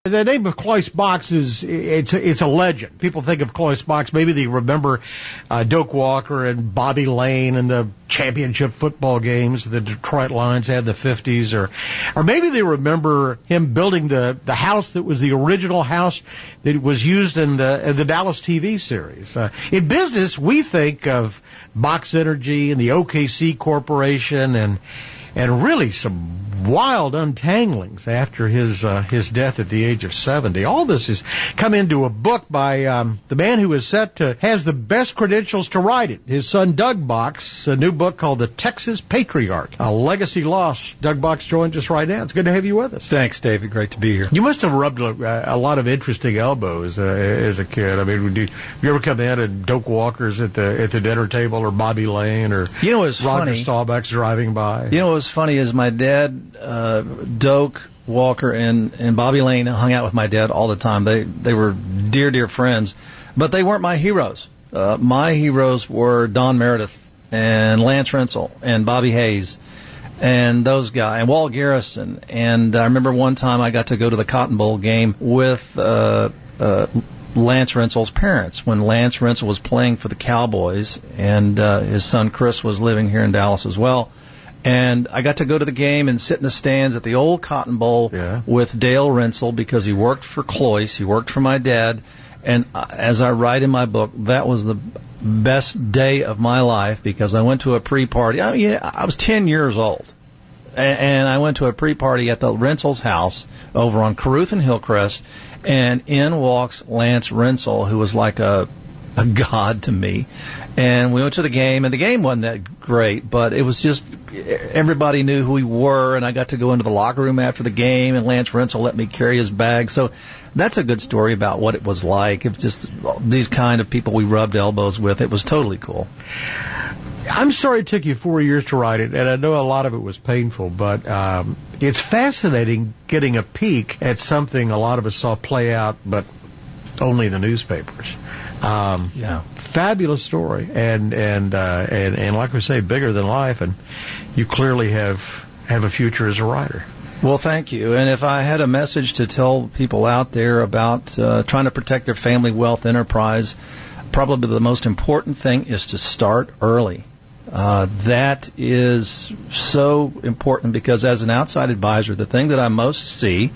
The name of Cloyce Box it's a legend. People think of Cloyce Box. Maybe they remember Doak Walker and Bobby Lane and the championship football games the Detroit Lions had in the 50s, or maybe they remember him building the house that was the original house that was used in the Dallas TV series. In business, we think of Box Energy and the OKC Corporation and really some wild untanglings after his death at the age of 70. All this has come into a book by the man who is has the best credentials to write it, his son Doug Box, a new book called The Texas Patriarch, A Legacy Lost. Doug Box joins us right now. It's good to have you with us. Thanks, David. Great to be here. You must have rubbed a lot of interesting elbows as a kid. I mean, you ever come in and Doak Walker's at the dinner table, or Bobby Lane, or Roger Staubach's driving by? You know what's funny is my dad, Doak Walker and Bobby Lane hung out with my dad all the time. They were dear friends, but they weren't my heroes. My heroes were Don Meredith and Lance Rensel and Bobby Hayes and those guys, and Walt Garrison. And I remember one time I got to go to the Cotton Bowl game with Lance Rensel's parents when Lance Rensel was playing for the Cowboys, and his son Chris was living here in Dallas as well. And I got to go to the game and sit in the stands at the old Cotton Bowl with Dale Rensel, because he worked for Cloyce, he worked for my dad. And as I write in my book, that was the best day of my life, because I went to a pre-party. I was 10 years old. And I went to a pre-party at the Rensel's house over on Caruth and Hillcrest, and in walks Lance Rensel, who was like a god to me. And we went to the game, and the game wasn't that great, but it was just everybody knew who we were, and I got to go into the locker room after the game, and Lance Rensel let me carry his bag. So that's a good story about what it was like. It was just these kind of people we rubbed elbows with. It was totally cool. I'm sorry it took you 4 years to write it, and I know a lot of it was painful, but it's fascinating getting a peek at something a lot of us saw play out, but only in the newspapers. Fabulous story, and like we say, bigger than life, and you clearly have a future as a writer. Well, thank you. And if I had a message to tell people out there about trying to protect their family wealth enterprise, probably the most important thing is to start early. That is so important, because as an outside advisor, the thing that I most see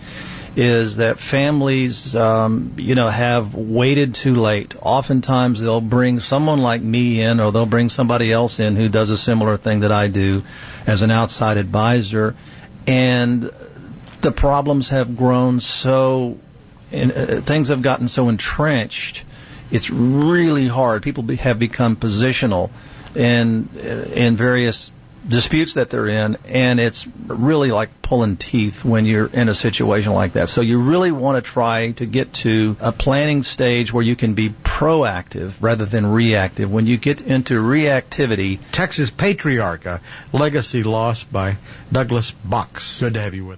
is that families, have waited too late. Oftentimes they'll bring someone like me in, or they'll bring somebody else in who does a similar thing that I do as an outside advisor, and the problems have grown things have gotten so entrenched. It's really hard. People have become positional in various disputes that they're in, and it's really like pulling teeth when you're in a situation like that. So you really want to try to get to a planning stage where you can be proactive rather than reactive. When you get into reactivity... Texas Patriarch, A Legacy Lost by Douglas Box. Good to have you with us.